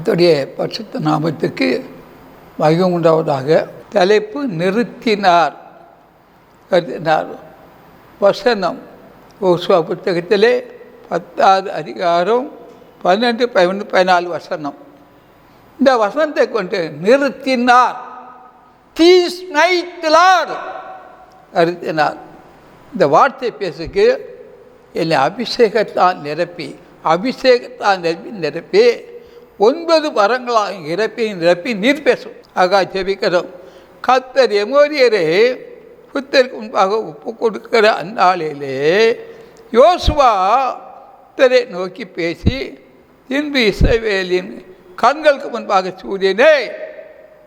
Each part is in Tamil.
கர்த்தருடைய பரிசுத்த நாமத்துக்கு மகிமை உண்டாவதாக. தலைப்பு நிறுத்தினார். வசனம் யோசுவா புத்தகத்திலே 10வது அதிகாரம் 12, 13, 14 வசனம். இந்த வசனத்தை கொண்டு நிறுத்தினார். தீஸ் நைத்திலார் நிறுத்தினார். இந்த வார்த்தை பேசுக்கு என்னை அபிஷேகத்தால் நிரப்பி 9 வரங்களாக நிரப்பி நீர் பேசும். ஆகா ஜெபிக்கிறோம். கர்த்தர் எமோரியரை புத்தருக்கு முன்பாக ஒப்பு கொடுக்கிற அந்நாளிலே யோசுவா கர்த்தரை நோக்கி பேசி, பின்பு இஸ்ரவேலின் கண்களுக்கு முன்பாக சூரியனே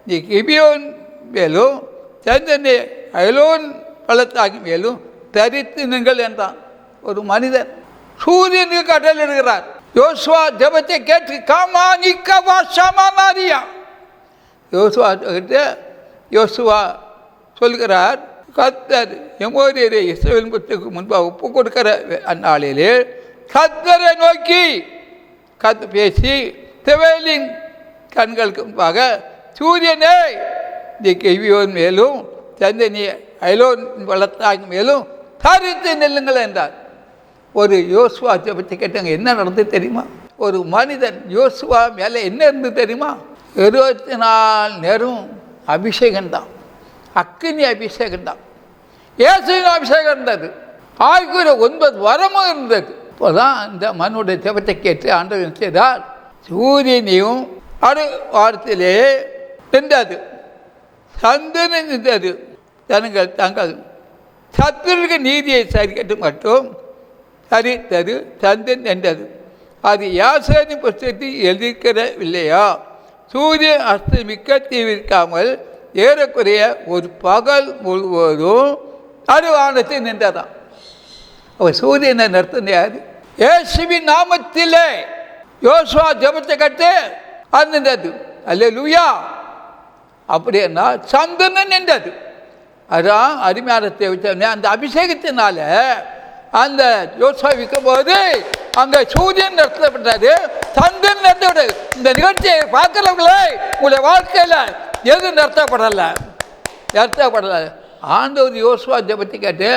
நீ கிபியோன் மேலும் சந்தனை அயலோன் பள்ளத்தாக்கி மேலும் தரித்து நின்கள் என்றான். ஒரு மனிதன் சூரியனுக்கு கட்டளை இடுகிறார். யோசுவா ஜெபத்தை கேட்டு காமானிக்கவாசமாரியா யோசுவா சொல்கிறார், கர்த்தர் எமோரியரை இஸ்ரவேல் புத்தருக்கு முன்பாக ஒப்பு கொடுக்கிற அந்நாளிலே கர்த்தரை நோக்கி பேசி, இஸ்ரவேலின் கண்களுக்கு முன்பாக சூரியனே நீ கிபியோன் மேலும் சந்தனி அயலோன் பள்ளத்தாக்கி மேலும் தரித்து நில்லுங்கள் என்றார். ஒரு யோசுவா ஜெபத்தை கேட்டாங்க. என்ன நடந்தது தெரியுமா? ஒரு மனிதன் யோசுவா மேலே என்ன இருந்தது தெரியுமா? 24 நேரம் அபிஷேகம்தான், அக்கினி அபிஷேகம்தான், இயேசுவின் அபிஷேகம் இருந்தது, ஆய்க்குரிய 9 வரமும் இருந்தது. இப்போதான் இந்த மனுடைய ஜெபத்தை கேட்டு ஆண்டவர் செய்தார். சூரியனையும் அடு வாரத்திலே நின்றது, சந்திரன் நின்றது. ஜனங்கள் தங்கள் சத்துருக்கு நீதியை சரிக்கட்டு மட்டும் சரித்தது. சந்திரன் என்றது. அது யாசேனி புஸ்தகத்தில் எழுதியிருக்கவில்லையா? சூரியன் அஸ்தமிக்க தீவிர்க்காமல் ஏறக்குறைய ஒரு பகல் முழுவதும் அது வானத்தில் நின்றதான். அவர் சூரியனை நிறுத்தினார். இயேசுவின் நாமத்திலே யோசுவா ஜெபத்தை கட்டு அது நின்றது. அல்லேலூயா. அப்படின்னா சந்திரன் நின்றது. அதான் அருமையானத்தை வச்சோடனே அந்த அபிஷேகத்தினால அந்த யோசுவா விற்கும் போது அங்கே சூரியன் நிறுத்தப்பட்டது, சந்திரன் நிறுத்தப்பட்டது. இந்த நிகழ்ச்சியை பார்க்கிறவங்களே உங்களுடைய வாழ்க்கையில் எது நிறுத்தப்படலை? ஆண்டவர் யோசுவா ஜெபத்தை கேட்டு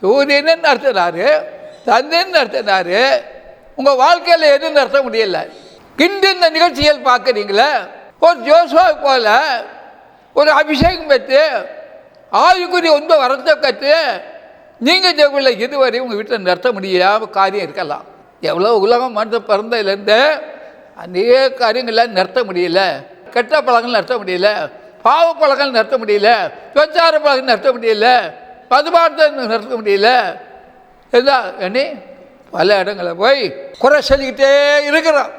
சூரியனை நடத்தினாரு, சந்திரன் நடத்தினாரு. உங்கள் வாழ்க்கையில் எதுவும் நடத்த முடியல. இன்று இந்த நிகழ்ச்சிகள் பார்க்குறீங்களே, ஒரு யோசுவா போல ஒரு அபிஷேகம் பெற்று ஆயுக்குரிய 9 வரத்தை கற்று நீங்கள் ஜெபில இதுவரை உங்கள் வீட்டில் நடத்த முடியாமல் காரியம் இருக்கலாம். எவ்வளோ உலகம் மனித பிறந்ததுலேருந்து அநேக காரியங்கள்லாம் நிறுத்த முடியல. கெட்ட பழங்கள் நிறுத்த முடியல, பாவ பழங்கள் நிறுத்த முடியல, விபச்சார பழக்கம் நிறுத்த முடியல, மதுபானத்தை நிறுத்த முடியல. இதுதான் என்ன பல இடங்களில் போய் குறை சொல்லிக்கிட்டே இருக்கிறோம்.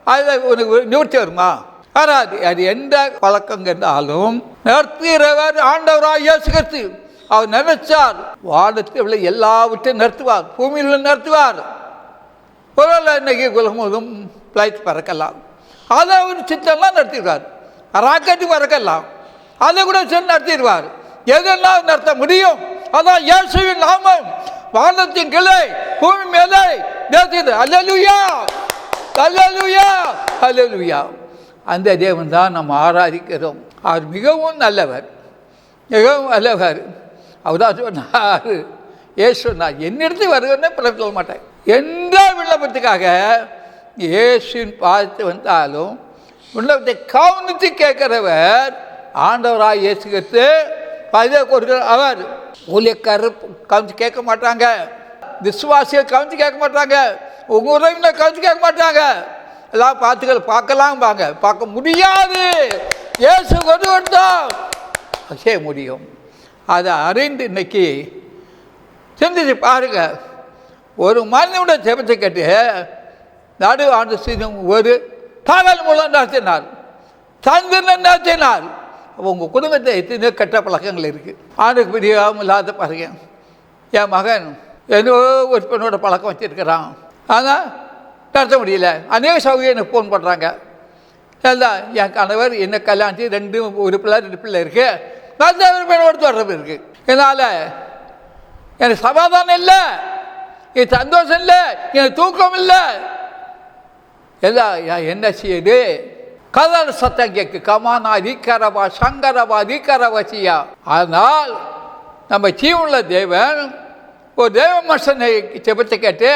அதில் உனக்கு நிவர்த்தி வருமா? வராது. அது எந்த பழக்கம் இருந்தாலும் நிறுத்துகிறவர் ஆண்டவராக இயேசு கிறிஸ்து. அவர் நினைச்சார் வானத்தில் எல்லாவற்றையும் நிறுத்துவார், பூமியில் நிறுத்துவார். ஒருவேளை இன்னைக்கு உலகம் பிளைட் பறக்கலாம், அதை அவர் சித்தம்லாம் நடத்திடுவார். ராக்கெட்டு பறக்கலாம், அதை கூட சேர்ந்து நடத்திடுவார். எதெல்லாம் நடத்த முடியும்? அதான் இயேசுவின் நாமம் வானத்தின் கிளை பூமி மேலே நிறுத்தியது. அல்லேலூயா, அல்லேலூயா, அல்லேலூயா. அந்த தேவன் தான் நம்ம ஆராதிக்கிறோம். அவர் மிகவும் நல்லவர், மிகவும் நல்லவர். அவர்தான் சொன்னார், ஏசு சொன்னார், என்னிடத்து வருவன்னு சொல்ல மாட்டேன். எந்த விண்ணப்பத்துக்காக இயேசுவின் பார்த்து வந்தாலும் விண்ணப்பத்தை கவனித்து கேட்கிறவர் ஆண்டவராக இயேசு கிறிஸ்து. பதிலை கொடுக்கிற அவர். ஊழியக்காரர் கவனித்து கேட்க மாட்டாங்க, விசுவாசிகள் கவனித்து கேட்க மாட்டாங்க, உங்கள் உறவினர் கவனித்து கேட்க மாட்டாங்க. எல்லாம் பார்க்கலாம் பார்க்க முடியாது. இயேசு கொண்டு வந்தால் செய்ய முடியும். அதை அறிந்து இன்னைக்கு சிந்திச்சு பாருங்க. ஒரு மனிதனுடைய ஜெபத்தை கேட்டு நடு ஆண்டு செய்தும் ஒரு பகல் மூலம் நடத்தினார், சந்திரன் நடத்தினார். உங்கள் குடும்பத்தை எத்தனையோ கெட்ட பழக்கங்கள் இருக்குது. ஆணுக்கு பிரியாமல் இல்லாத பாருங்க. என் மகன் ஏதோ ஒரு பெண்ணோட பழக்கம் வச்சுருக்கிறான், ஆனால் நடத்த முடியல. அநேக சௌகரியம் எனக்கு ஃபோன் பண்ணுறாங்க. எல்லாம் என் கணவர் என்ன கல்யாணத்து ஒரு பிள்ளை 2 பிள்ளை இருக்குது, நல்ல ஒரு பெண்ணோடு தொடர்பு இருக்குது. இதனால் எனக்கு சமாதானம் இல்லை, எனக்கு சந்தோஷம் இல்லை, எனக்கு தூக்கம் இல்லை. எல்லாம் என்ன செய்யுது? கதர் சத்தம் கேட்கு, கமானா ரீக்கரவா சங்கரவா ரீக்கரவசியா. ஆனால் நம்ம ஜீவனுள்ள தேவன் ஒரு தேவ மனுஷனை செபத்தை கேட்டு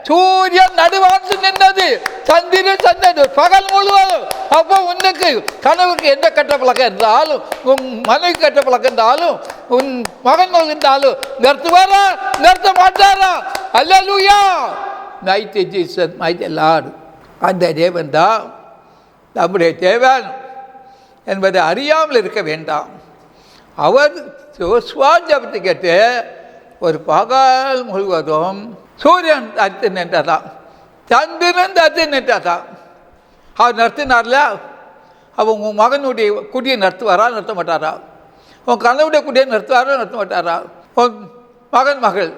சூரியன் நடுவார்த்து நின்றது, சந்திரன் சந்தது பகல் முழுவதும். அப்போ உனக்கு கனவுக்கு எந்த கட்ட பழக்கம் இருந்தாலும், உன் மனைவி கட்ட பழக்கம் இருந்தாலும், உன் மகன் இருந்தாலும் நிறுத்துவாரா நிறுத்த மாட்டாரா? Hallelujah. Night Jesus might Lord. அந்த தேவன் தான் நம்முடைய தேவன் என்பதை அறியாமல் இருக்க வேண்டாம். அவர் யோசுவா ஜெபத்தை கேட்டு ஒரு பகல் முழுவதும் சூரியன் தடுத்து நின்றதான், சந்திரன் தடுத்து நின்றதான். அவர் நிறுத்தினார்ல, அவன் உன் மகனுடைய குடியை நிறுத்துவாரா நிறுத்த மாட்டாரா? உன் கணவனுடைய குடியை நிறுத்துவாரா நிறுத்த மாட்டாரா? உன் மகன் மகள்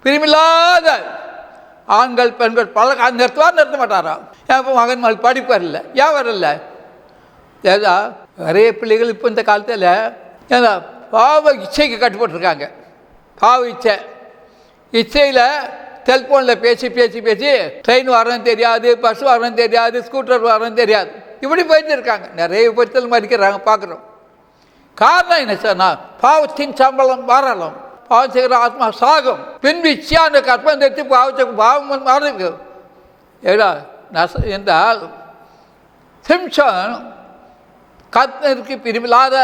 பிரிமில்லாத ஆண்கள் பெண்கள் பல நிறுத்துவார் நிறுத்த மாட்டாரா? ஏன் இப்போ மகன் மகள் படிப்பு வரல, ஏன் வரல? ஏதா நிறைய பிள்ளைகள் இப்போ இந்த காலத்தில் ஏதா பாவ இச்சைக்கு கட்டுப்பட்டுருக்காங்க. பாவ இச்சையில் செல்ஃபோனில் பேசி பேசி பேசி ட்ரெயின் வரணும் தெரியாது, பஸ் வரணும் தெரியாது, ஸ்கூட்டர் வரணும் தெரியாது, இப்படி போயிட்டு இருக்காங்க. நிறைய விபத்தில் மறிக்கிறாங்க, பார்க்குறோம். காரணம் என்ன சொன்னால் பாவத்தின் சம்பளம் மாறலாம், பாவம் செய்கிற ஆத்மா சாகும். பின் இச்சையான கற்பனை எடுத்து பாவம் மாறிருக்கு. ஏடா என்றால் சிம்சன் கத்தருக்கு பிரிவில்லாத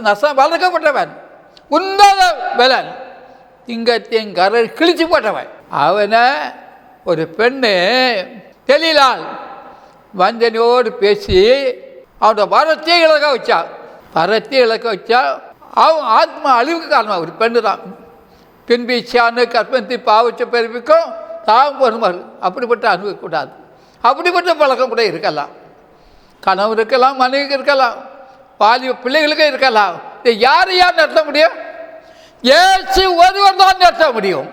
நசம் வளர்க்கப்பட்டவன், உன்னத பலன், திங்கத்தையும் கரை கிழிச்சு போட்டவன். அவனை ஒரு பெண்ணு தெளிலால் வஞ்சனையோடு பேசி அவனோட வரத்தை இழக்க வச்சா. வரத்தை இழக்க வச்சா அவன் ஆத்மா அழிவுக்கு காரணமாக ஒரு பெண்ணு தான். பின்பீச்சான கற்பனை பாவச்ச பிறப்பிக்கும் தாவும் பொறுமாறு. அப்படிப்பட்ட அனுபவிக்கக்கூடாது. அப்படிப்பட்ட பழக்கம் கூட இருக்கலாம். கனவு இருக்கலாம், மனைவிக்கு இருக்கலாம், வாலிப பிள்ளைகளுக்கு இருக்கலாம். இதை யார் நிறுத்த முடியும்? இயேசு ஒருவர் தான் நிறுத்த முடியும்.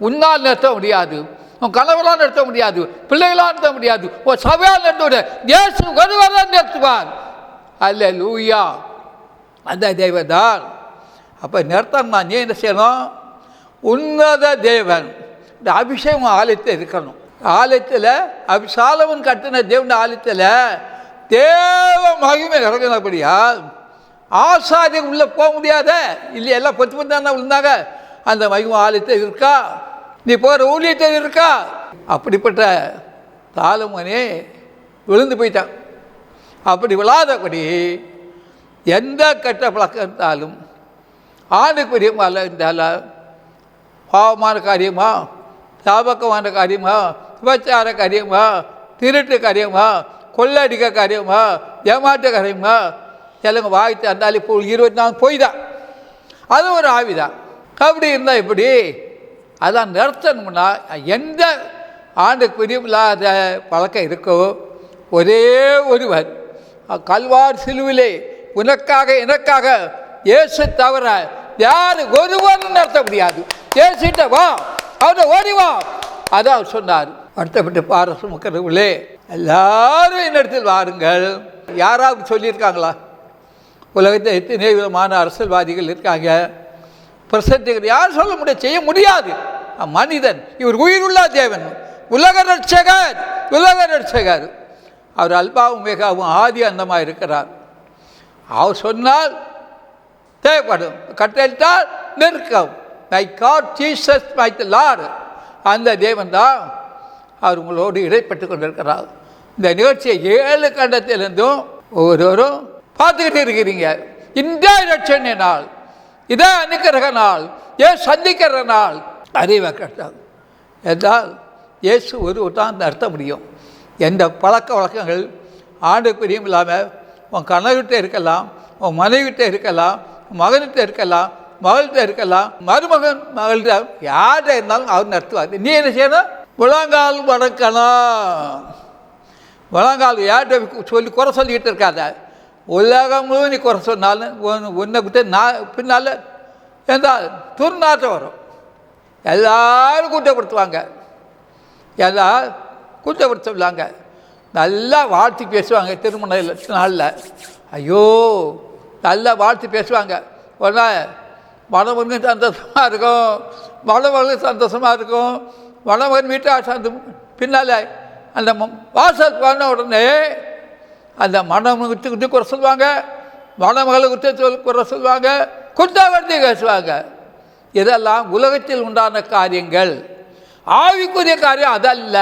உன்னால் நிறுத்த முடியாது, உன் கணவரால் நிறுத்த முடியாது, பிள்ளைகளால் நிறுத்த முடியாது, உன் சபையால் நிறுத்த முடியாது. இயேசு ஒருவர் தான் நிறுத்துவார். அல்லேலூயா. அந்த தேவதான். அப்போ நிறுத்தம்னா நீ என்ன செய்யணும்? உன்னத தேவன் இந்த அபிஷேகம் ஆலயத்தில் இருக்கணும். ஆலயத்தில் சாலமன் கட்டின தேவன் ஆலயத்தில் தேவ மகிமை இறங்கினபடியா ஆசாரியர் உள்ளே போக முடியாத இல்லையா? எல்லாம் பொத்து பொத்து தானே விழுந்தாங்க. அந்த மகிமை ஆலயத்தில் இருக்கா? நீ போகிற ஊழியத்தில் இருக்கா? அப்படிப்பட்ட சாலமனே விழுந்து போயிட்டான். அப்படி விழாதபடி எந்த கெட்ட பழக்கம் இருந்தாலும், ஆணுக்குரியமாக இருந்தாலும், பாவமான காரியமா, சாபக்கமான காரியமா, விபச்சார காரியமா, திருட்டு காரியமா, கொள்ளடிக்க காரியமா, ஏமாற்ற காரியமா, சிலங்க வாய்த்து இருந்தாலும் இப்போ 24 போய் தான், அது ஒரு ஆவிதான். அப்படி இருந்தால் இப்படி அதான் நிறுத்தணும்னா எந்த ஆண்டுக்கு பிரியமில்லாத பழக்கம் இருக்கோ ஒரே ஒருவர் கல்வார் சிலுவிலே உனக்காக எனக்காக இயேசு தவிர யார் ஒருவரும் நடத்த முடியாது. இயேசுட்ட வா, அவரை ஓடி வா, அதான் அவர் சொன்னார். வருத்தப்பட்டு பார சுமக்கிறவர்களே எல்லாரும் என்னிடத்தில் வாருங்கள். யாராவது சொல்லியிருக்காங்களா? உலகத்தில் எத்தனை விதமான அரசியல்வாதிகள் இருக்காங்க, பிரசன்டிகள், யாரும் சொல்ல முடியாது, செய்ய முடியாது. மனிதன், இவர் உயிருள்ள தேவன், உலக ரட்சகர், உலக ரட்சகர். அவர் அல்பாவும் மேகாவும் ஆதி அந்தமாக இருக்கிறார். அவர் சொன்னால் தேவைப்படும், கட்டளிட்டால் நிற்கும். My God Jesus my Lord. அந்த தேவன் தான் அவர் உங்களோடு இடைப்பட்டு கொண்டிருக்கிறார். இந்த நிகழ்ச்சியை 7 கண்டத்திலிருந்தும் ஒவ்வொருவரும் பார்த்துக்கிட்டு இருக்கிறீங்க. இந்த ரட்சணை நாள், இதே அனுக்கிரக நாள், ஏன் சந்திக்கிற நாள், அறிவை கட்டாது என்றால் இயேசு ஒருவர் தான் நடத்த முடியும். எந்த பழக்க வழக்கங்கள் ஆண்டு பிரியும் இல்லாமல் உன் கணவர்கிட்ட இருக்கலாம், உன் மனைவிட்ட இருக்கலாம், மகன்கிட்ட இருக்கலாம், மகள்கிட்ட இருக்கலாம், மருமகன் மகள்கிட்ட யார்கிட்ட இருந்தாலும் அவர் நடத்துவார். நீ என்ன செய்யணும்? முழங்கால் வணக்கணும். முழங்கால் யார்கிட்ட சொல்லி குறை சொல்லிக்கிட்டு இருக்காத. உலகம் முழுவதும் நீ குறை சொன்னாலும் உன்னை கிட்ட பின்னால் என்றால் துர்நாற்றம் வரும். எல்லோரும் குற்றப்படுத்துவாங்க, எல்லோரும் குற்றப்படுத்த சொல்லாங்க. நல்லா வாழ்த்து பேசுவாங்க. திருமண நாளில் ஐயோ நல்லா வாழ்த்து பேசுவாங்க. உடனே மணமகனுக்கு சந்தோஷமாக இருக்கும், மணமகளுக்கு சந்தோஷமாக இருக்கும், மணமகன் வீட்டார் பின்னால் அந்த வாசல் போன உடனே அந்த மணமகத்துக்கிட்ட குறை சொல்லுவாங்க, மணமகளை குறை சொல்லுவாங்க, குற்றவாளியை பேசுவாங்க. இதெல்லாம் உலகத்தில் உண்டான காரியங்கள். ஆவிக்குரிய காரியம் அதல்ல.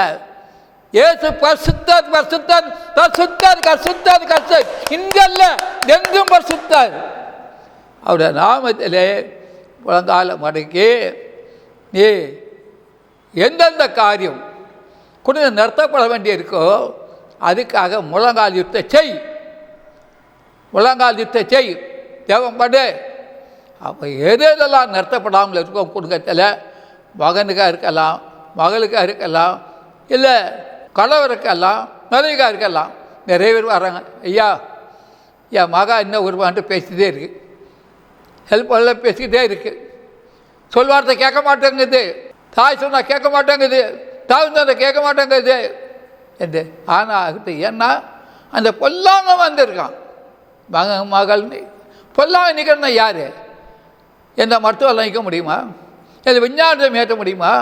இயேசு பரிசுத்தர் பரிசுத்தர் பரிசுத்தர் கசுத்தர் கசு இங்கல்ல, எங்கும் பரிசுத்தர். அவருடைய நாமத்திலே முழங்கால மடக்கி நீ எந்தெந்த காரியம் கொஞ்சம் நிறுத்தப்பட வேண்டியிருக்கோ அதுக்காக முழங்கால் யுத்தம் செய், முழங்கால் யுத்தம் செய், தேவம் பண்ணு. அப்போ எதெல்லாம் நிறுத்தப்படாமல் இருக்கும் குடும்பத்தில், மகனுக்காக இருக்கலாம், மகளுக்காக இருக்கலாம், இல்லை கணவருக்கெல்லாம், மனைவிக்காக இருக்கலாம். நிறைய பேர் வராங்க, ஐயா என் மகா இன்னும் ஒரு மாட்டு பேசிகிட்டே இருக்குது, ஹெல்ப்லாம் பேசிக்கிட்டே இருக்குது, சொல்வார்த்தை கேட்க மாட்டேங்குது, தாய் சொன்னால் கேட்க மாட்டேங்குது, தாய் சொன்னால் கேட்க மாட்டேங்குது என்று. ஆனால் ஏன்னா அந்த பொல்லாமல் வந்திருக்கான் மகள். பொல்லாமல் நிற்கிறனா யார்? எந்த மருத்துவம் நிற்க முடியுமா? எந்த விஞ்ஞானத்தை ஏற்ற முடியுமா?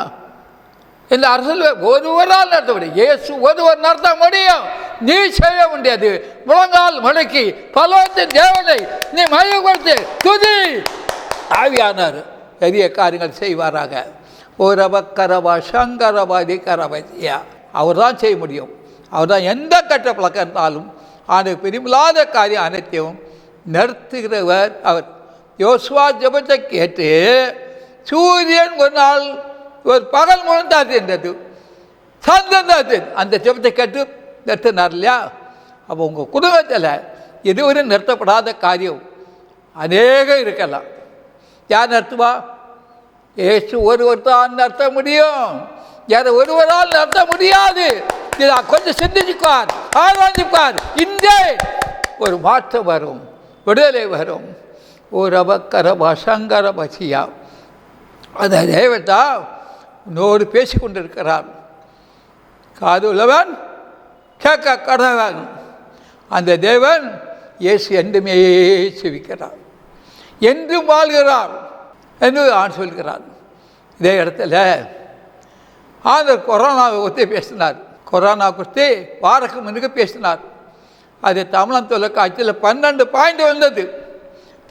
இந்த அரசியல் ஒருவரால் நடத்த முடியும். இயேசு ஒருவர் நடத்த முடியும், நீ செய்ய முடியாது. முழங்கால் மடக்கி பலவத்தின் தேவனை நீ மையப்படுத்தி துதி. ஆவியானார் பெரிய காரியங்கள் செய்வாராக. ஓரபக்கரபா சங்கரபாதி கரபதியா, அவர் தான் செய்ய முடியும். அவர் தான் எந்த கட்ட பழக்கம் இருந்தாலும் அவனுக்கு பிரிமில்லாத காரியம் அனைத்தையும் நிறுத்துகிறவர் அவர். யோசுவா ஜெபத்தை கேட்டு சூரியன் ஒரு நாள் ஒரு பகல் முழுந்தாது என்றது, சந்தது அந்த ஜெபத்தை கேட்டு நிறுத்தினார் இல்லையா? அப்போ உங்கள் குடும்பத்தில் இதுவரை நிறுத்தப்படாத காரியம் அநேகம் இருக்கலாம். யார் நிறுத்துவா? ஏசு ஒருவர் தான் நடத்த முடியும், யார் ஒருவரால் நடத்த முடியாது. இதை கொஞ்சம் சிந்திச்சுக்குவார், ஆராய்ச்சிக்குவார். இன்றே ஒரு மாற்றம் வரும், விடுதலை வரும். ஒரு அபக்கரபா சங்கரபசியா, அந்த தேவதா உன்னோடு பேசி கொண்டிருக்கிறார். காது உள்ளவன் கேட்க கடவன். அந்த தேவன் இயேசு என்றுமே செவிக்கிறார், என்றும் வாழ்கிறார் என்று ஆண் சொல்கிறார். இதே இடத்துல அந்த கொரோனாவை பற்றி பேசினார். கொரோனா குறித்து வாரக்கு முன்னுக்கு பேசினார். அது தமிழன் தொலைக்காட்சியில் 12 பாயிண்ட் வந்தது.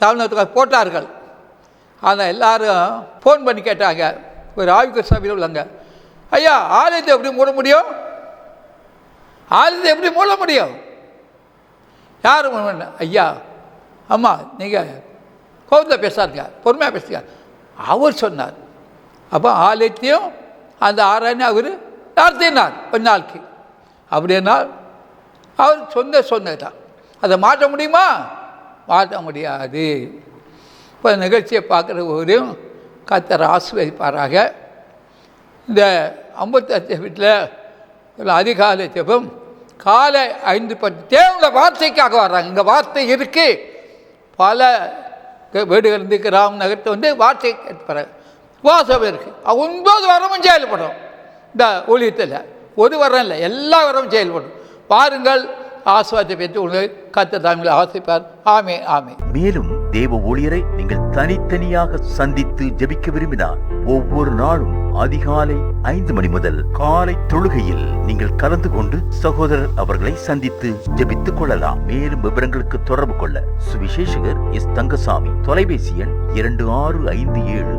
தமிழகத்துக்கு போட்டார்கள். ஆனால் எல்லாரும் ஃபோன் பண்ணி கேட்டாங்க, ஒரு ஆய்வுக்கு சபையில் உள்ளங்க, ஐயா ஆலயத்தை எப்படி மூட முடியும்? ஆலயத்தை எப்படி மூட முடியும்? யார் ஐயா? அம்மா நீங்கள் கோபத்தில் பேசாருங்க, பொறுமையாக பேசுங்க. அவர் சொன்னார். அப்போ ஆலயத்தையும் அந்த ஆராய்ச்சி அவர் நடத்தினார் கொஞ்ச நாளைக்கு. அப்படின்னா அவர் சொன்னதான். அதை மாற்ற முடியுமா? மாற்ற முடியாது. இப்போ நிகழ்ச்சியை பார்க்குற ஒவ்வொரும் கர்த்தர் ஆசீர்வதிப்பாராக. இந்த 58 வீட்டில் அதிகாலை ஜெபம் காலை 5:10 தேவனுடைய வார்த்தைக்காக வர்றாங்க. இங்கே வார்த்தை இருக்குது. பல வீடுகள் இருந்து கிராம நகரத்தை வந்து வார்த்தை கேட்பார், வாசம் இருக்குது. 9 வரமும் செயல்படும். இந்த ஊழியத்தில் ஒரு வரம் இல்லை, எல்லா வரமும் செயல்படும். பாருங்கள், ஆசீர்வாதத்தை பெற்று உங்களை கர்த்தர் தாமே ஆசீர்வதிப்பார். ஆமே ஆமே. மேலும் தேவ ஊழியரை நீங்கள் தனித்தனியாக சந்தித்து ஜெபிக்க விரும்பினார் ஒவ்வொரு நாளும் அதிகாலை 5 மணி முதல் காலை தொழுகையில் நீங்கள் கலந்து கொண்டு சகோதரர் அவர்களை சந்தித்து ஜெபித்துக் கொள்ளலாம். மேலும் விவரங்களுக்கு தொடர்பு கொள்ள சுவிசேஷகர் எஸ் தங்கசாமி, தொலைபேசி எண் 26574550,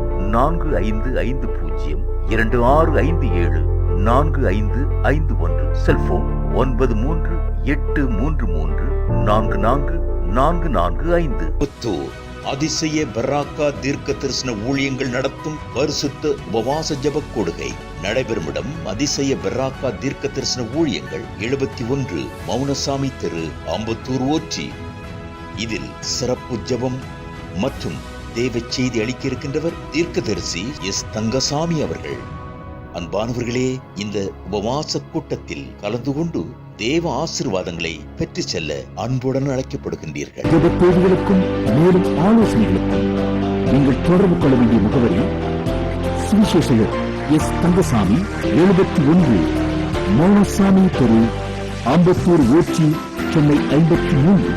26574551, செல்போன் 9383344445. புத்தூர் அதிசய பராக்கா தீர்க்க தரிசன ஊழியங்கள் நடத்தும் பரிசுத்த உபவாச ஜெப கொடுகை நடைபெறும் இடம் அதிசய பராக்கா தீர்க்க தரிசன ஊழியங்கள் 71 மௌனசாமி தெரு, அம்பத்தூர் ஓச்சி. இதில் சிறப்பு ஜெபம் மற்றும் தேவ செய்தி அளிக்க இருக்கின்றவர் தீர்க்கதரிசி எஸ் தங்கசாமி அவர்கள். அன்பானவர்களே, இந்த உபவாச கூட்டத்தில் கலந்து கொண்டு தேவ ஆசீர்வாதங்களை பெற்று செல்ல அன்புடன் அழைக்கப்படுகின்றீர்கள். தேவைகளுக்கும் மேலும் ஆலோசனைகளுக்கும் நீங்கள் தொடர்பு கொள்ள வேண்டிய முகவரி சுவிசேஷகர் எஸ் தங்கசாமி, 71 மௌனசாமி தெரு, அம்பத்தூர் ஓச்சி, சென்னை 53.